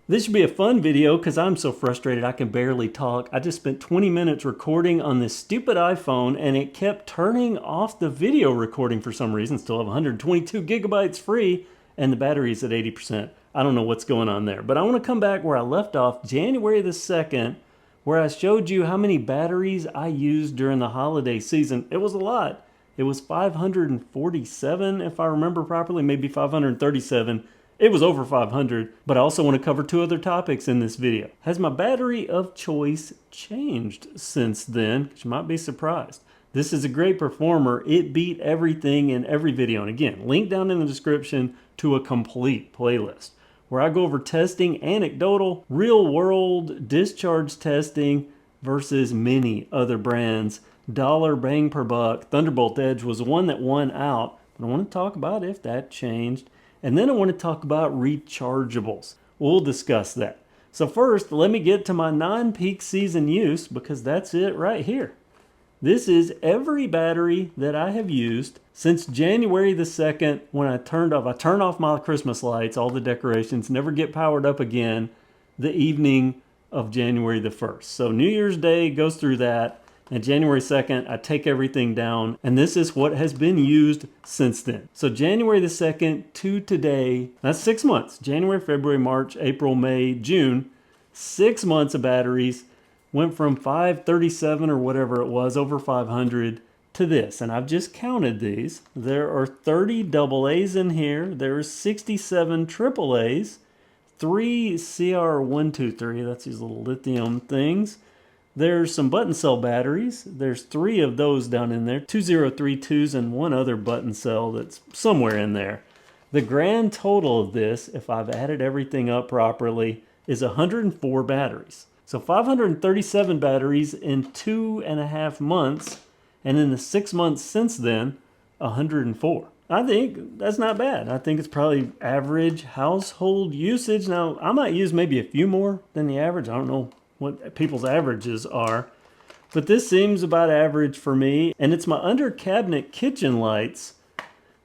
This should be a fun video because I'm so frustrated I can barely talk. I just spent 20 minutes recording on this stupid iPhone and it kept turning off the video recording for some reason. Still have 122 gigabytes free and the battery's at 80%. I don't know what's going on there. But I want to come back where I left off January the 2nd, where I showed you how many batteries I used during the holiday season. It was a lot. It was 547 if I remember properly, maybe 537. It was over 500, but I also want to cover two other topics in this video. Has my battery of choice changed since then? You might be surprised. This is a great performer. It beat everything in every video. And again, link down in the description to a complete playlist where I go over testing, anecdotal, real world discharge testing versus many other brands. Dollar bang per buck. Thunderbolt Edge was the one that won out, but I want to talk about if that changed. And then I want to talk about rechargeables. We'll discuss that. So first, let me get to my non-peak season use because that's it right here. This is every battery that I have used since January the 2nd when I turned off my Christmas lights, all the decorations, never get powered up again the evening of January the 1st. So New Year's Day goes through that. And January 2nd, I take everything down, and this is what has been used since then. So January the 2nd to today, that's 6 months. January, February, March, April, May, June. 6 months of batteries. Went from 537 or whatever it was, over 500, to this. And I've just counted these. There are 30 AA's in here. There are 67 AAA's. 3 CR123, that's these little lithium things. There's some button cell batteries. There's 3 of those down in there, 2032s and one other button cell that's somewhere in there. The grand total of this, if I've added everything up properly, is 104 batteries. So 537 batteries in 2.5 months, and in the 6 months since then, 104. I think that's not bad. I think it's probably average household usage. Now, I might use maybe a few more than the average. I don't know what people's averages are, but this seems about average for me. And it's my under cabinet kitchen lights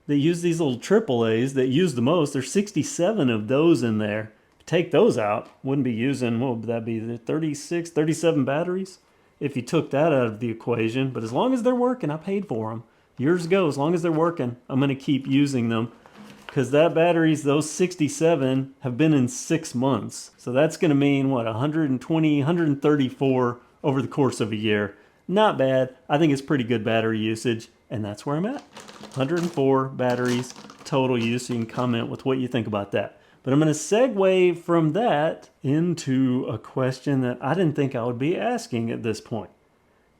that use these little AAA's that use the most. There's 67 of those in there. Take those out, wouldn't be using, what would that be, the 36, 37 batteries if you took that out of the equation. But as long as they're working, I paid for them years ago. As long as they're working, I'm going to keep using them. Because that batteries, those 67, have been in 6 months. So that's going to mean, what, 120, 134 over the course of a year. Not bad. I think it's pretty good battery usage. And that's where I'm at. 104 batteries total use. So you can comment with what you think about that. But I'm going to segue from that into a question that I didn't think I would be asking at this point.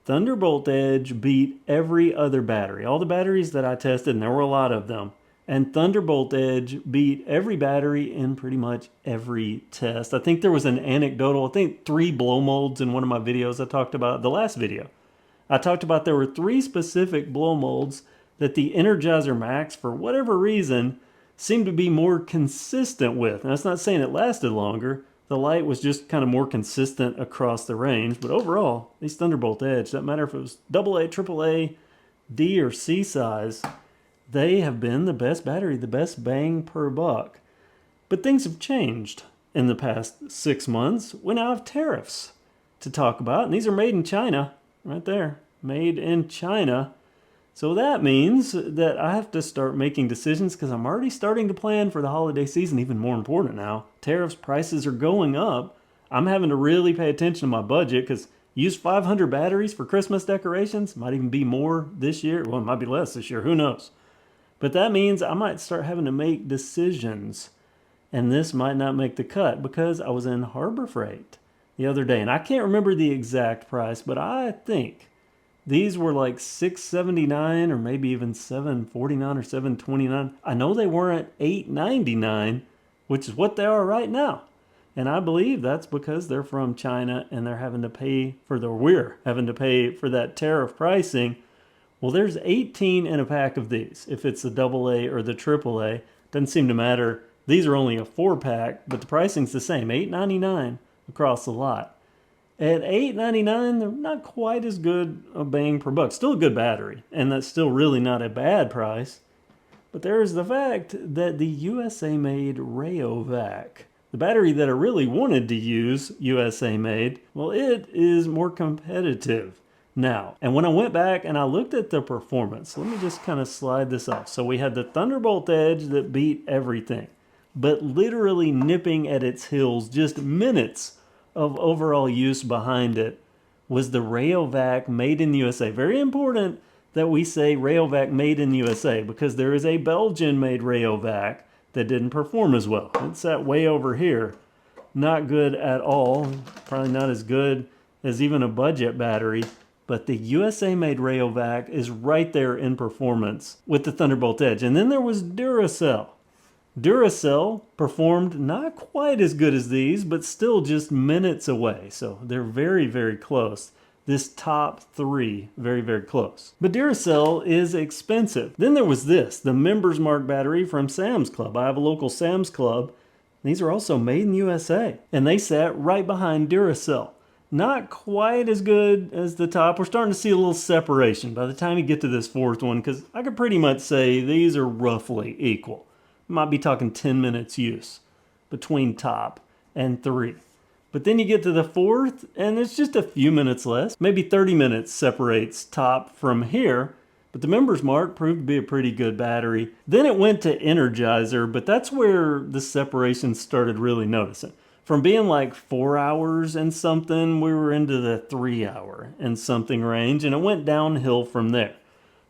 Thunderbolt Edge beat every other battery. All the batteries that I tested, and there were a lot of them. And Thunderbolt Edge beat every battery in pretty much every test. I think there was an anecdotal, 3 blow molds in one of my videos I talked about, the last video. I talked about there were 3 specific blow molds that the Energizer Max, for whatever reason, seemed to be more consistent with. And that's not saying it lasted longer. The light was just kind of more consistent across the range. But overall, these Thunderbolt Edge, doesn't matter if it was AA, AAA, D, or C size, they have been the best battery, the best bang per buck. But things have changed in the past 6 months. We now have tariffs to talk about. And these are made in China, right there, made in China. So that means that I have to start making decisions because I'm already starting to plan for the holiday season. Even more important now, tariffs, prices are going up. I'm having to really pay attention to my budget because use 500 batteries for Christmas decorations. Might even be more this year. Well, it might be less this year. Who knows? But that means I might start having to make decisions. And this might not make the cut because I was in Harbor Freight the other day. And I can't remember the exact price, but I think these were like $6.79 or maybe even $7.49 or $7.29. I know they weren't $8.99, which is what they are right now. And I believe that's because they're from China and they're having to pay for we're having to pay for that tariff pricing. Well, there's 18 in a pack of these. If it's the AA or the AAA, doesn't seem to matter. These are only a 4-pack, but the pricing's the same, $8.99 across the lot. At $8.99, they're not quite as good a bang per buck. Still a good battery, and that's still really not a bad price. But there is the fact that the USA-made Rayovac The battery that I really wanted to use, USA made, well, it is more competitive now. And when I went back and I looked at the performance, let me just kind of slide this off. So we had the Thunderbolt Edge that beat everything, but literally nipping at its heels, just minutes of overall use behind it, was the Rayovac made in the USA. Very important that we say Rayovac made in the USA, because there is a Belgian made Rayovac that didn't perform as well. It's that way over here. Not good at all. Probably not as good as even a budget battery. But the USA made Rayovac is right there in performance with the Thunderbolt Edge. And then there was Duracell. Duracell performed not quite as good as these, but still just minutes away. So they're very, very close. This top three, very, very close. But Duracell is expensive. Then there was this, the Members Mark battery from Sam's Club. I have a local Sam's Club. These are also made in the USA. And they sat right behind Duracell. Not quite as good as the top. We're starting to see a little separation by the time you get to this fourth one, because I could pretty much say these are roughly equal. Might be talking 10 minutes use between top and three. But then you get to the fourth, and it's just a few minutes less. Maybe 30 minutes separates top from here. But the Members Mark proved to be a pretty good battery. Then it went to Energizer, but that's where the separation started really noticing. From being like 4 hours and something, we were into the 3 hour and something range, and it went downhill from there.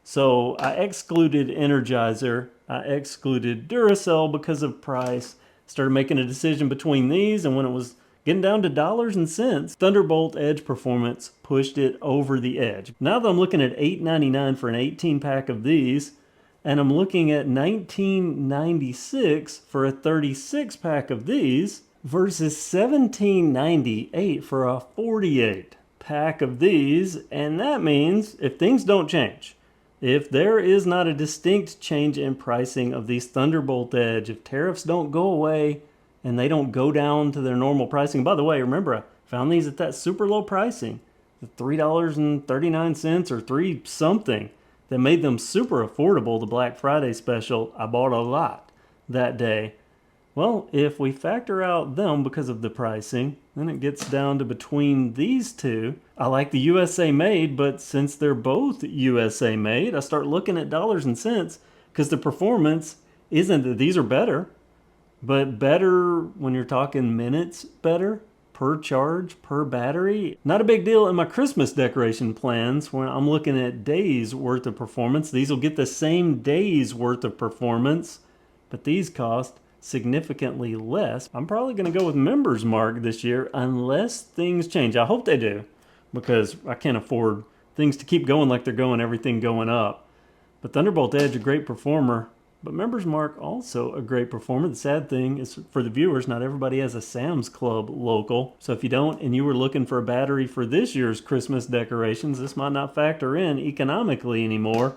So I excluded Energizer, I excluded Duracell because of price. Started making a decision between these, and when it was getting down to dollars and cents, Thunderbolt Edge performance pushed it over the edge. Now that I'm looking at $8.99 for an 18-pack of these, and I'm looking at $19.96 for a 36-pack of these, versus $17.98 for a 48-pack of these, and that means if things don't change, if there is not a distinct change in pricing of these Thunderbolt Edge, if tariffs don't go away, and they don't go down to their normal pricing. By the way, remember, I found these at that super low pricing, the $3.39 or $3 something, that made them super affordable. The Black Friday special, I bought a lot that day. Well, if we factor out them because of the pricing, then it gets down to between these two. I like the USA made, but since they're both USA made, I start looking at dollars and cents, because the performance isn't that these are better. But better when you're talking minutes better per charge, per battery. Not a big deal in my Christmas decoration plans when I'm looking at days worth of performance. These will get the same days worth of performance, but these cost significantly less. I'm probably going to go with Members Mark this year unless things change. I hope they do, because I can't afford things to keep going like they're going, everything going up. But Thunderbolt Edge, a great performer. But Members Mark also a great performer. The sad thing is, for the viewers, not everybody has a Sam's Club local. So if you don't, and you were looking for a battery for this year's Christmas decorations, this might not factor in economically anymore.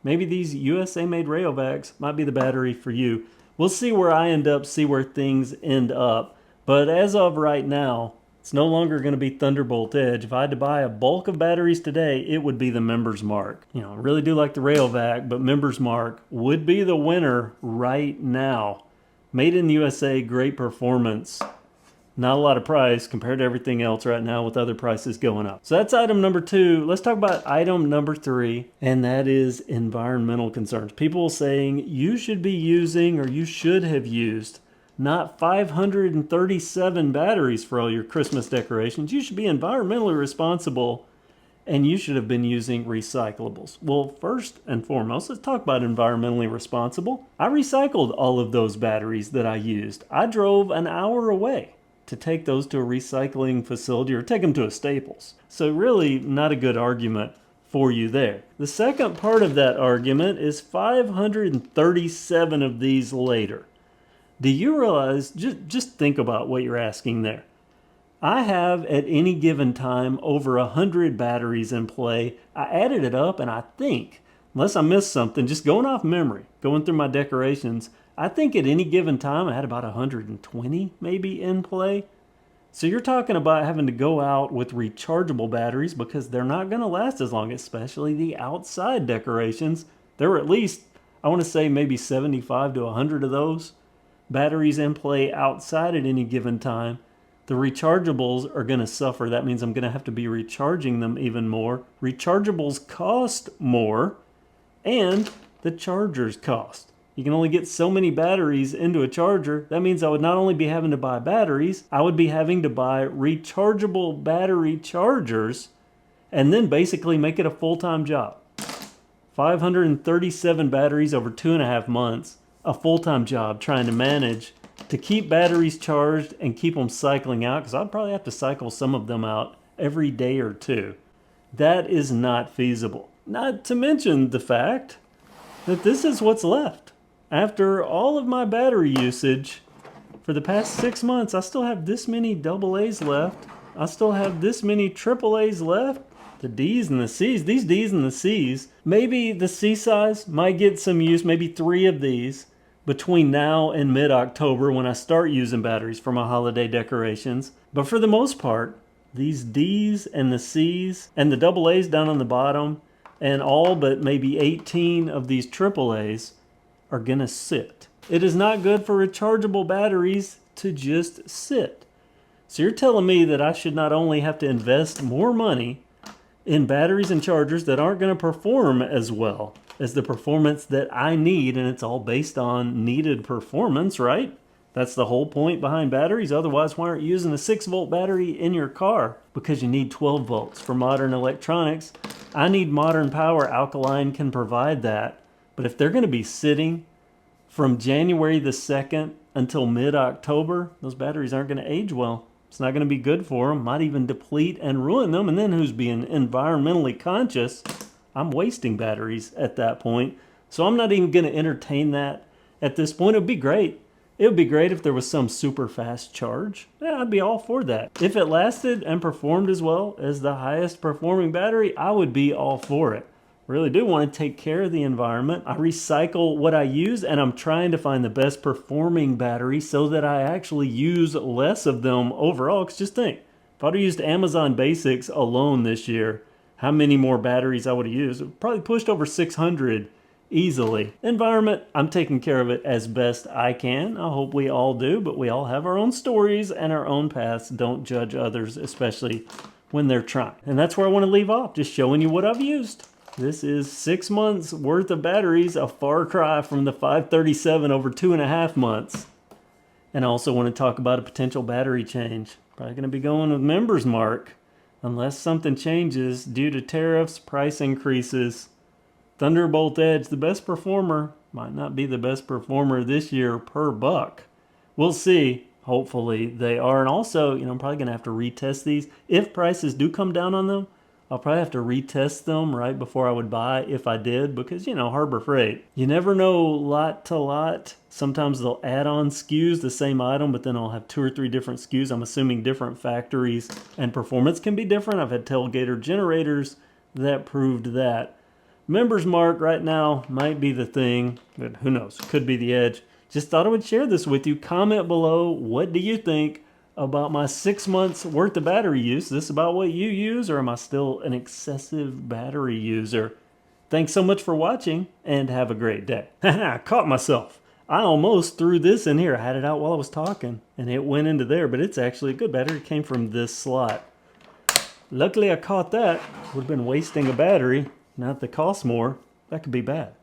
Maybe these USA made Rayovacs might be the battery for you. We'll see where I end up, see where things end up. But as of right now, it's no longer going to be Thunderbolt Edge. If I had to buy a bulk of batteries today, it would be the Members Mark. You know, I really do like the Rayovac, but Members Mark would be the winner right now. Made in the USA, great performance. Not a lot of price compared to everything else right now with other prices going up. So that's item number 2. Let's talk about item number 3, and that is environmental concerns. People saying you should be using, or you should have used, not 537 batteries for all your Christmas decorations. You should be environmentally responsible, and you should have been using recyclables. Well, first and foremost, let's talk about environmentally responsible. I recycled all of those batteries that I used. I drove an hour away to take those to a recycling facility or take them to a Staples. So really not a good argument for you there. The second part of that argument is 537 of these later. Do you realize, just think about what you're asking there. I have at any given time over 100 batteries in play. I added it up, and I think, unless I missed something, just going off memory, going through my decorations, I think at any given time I had about 120 maybe in play. So you're talking about having to go out with rechargeable batteries because they're not going to last as long, especially the outside decorations. There were at least, I want to say maybe 75 to 100 of those batteries in play outside at any given time, the rechargeables are going to suffer. That means I'm going to have to be recharging them even more. Rechargeables cost more, and the chargers cost. You can only get so many batteries into a charger. That means I would not only be having to buy batteries, I would be having to buy rechargeable battery chargers and then basically make it a full-time job. 537 batteries over 2.5 months, a full-time job trying to manage to keep batteries charged and keep them cycling out, because I'd probably have to cycle some of them out every day or two. That is not feasible. Not to mention the fact that this is what's left. After all of my battery usage for the past 6 months, I still have this many AA's left. I still have this many AAA's left. The D's and the C's. These D's and the C's, maybe the C size might get some use, maybe 3 of these between now and mid-October when I start using batteries for my holiday decorations. But for the most part, these D's and the C's and the AA's down on the bottom and all but maybe 18 of these AAA's are gonna sit. It is not good for rechargeable batteries to just sit. So you're telling me that I should not only have to invest more money in batteries and chargers that aren't going to perform as well as the performance that I need, and it's all based on needed performance, right? That's the whole point behind batteries. Otherwise, why aren't you using a 6-volt battery in your car? Because you need 12 volts for modern electronics. I need modern power. Alkaline can provide that. But if they're going to be sitting from January the 2nd until mid-October, those batteries aren't going to age well. It's not going to be good for them. Might even deplete and ruin them. And then who's being environmentally conscious? I'm wasting batteries at that point. So I'm not even going to entertain that at this point. It would be great. It would be great if there was some super fast charge. Yeah, I'd be all for that. If it lasted and performed as well as the highest performing battery, I would be all for it. Really do want to take care of the environment. I recycle what I use, and I'm trying to find the best performing battery so that I actually use less of them overall. Because just think, if I'd have used Amazon Basics alone this year, how many more batteries I would have used? It probably pushed over 600 easily. Environment, I'm taking care of it as best I can. I hope we all do, but we all have our own stories and our own paths. Don't judge others, especially when they're trying. And that's where I want to leave off, just showing you what I've used. This is 6 months worth of batteries, a far cry from the 537 over 2.5 months. And I also want to talk about a potential battery change. Probably going to be going with Members Mark unless something changes due to tariffs, price increases. Thunderbolt Edge, the best performer, might not be the best performer this year per buck. We'll see. Hopefully they are. And also, I'm probably going to have to retest these. If prices do come down on them, I'll probably have to retest them right before I would buy if I did, because, Harbor Freight. You never know lot to lot. Sometimes they'll add on SKUs, the same item, but then I'll have 2 or 3 different SKUs. I'm assuming different factories and performance can be different. I've had tailgater generators that proved that. Members Mark right now might be the thing, but who knows? Could be the Edge. Just thought I would share this with you. Comment below, what do you think about my 6 months worth of battery use? Is this about what you use, or am I still an excessive battery user? Thanks so much for watching, and have a great day. I caught myself. I almost threw this in here. I had it out while I was talking, and it went into there, but it's actually a good battery. It came from this slot. Luckily I caught that. Would have been wasting a battery. Not that costs more. That could be bad.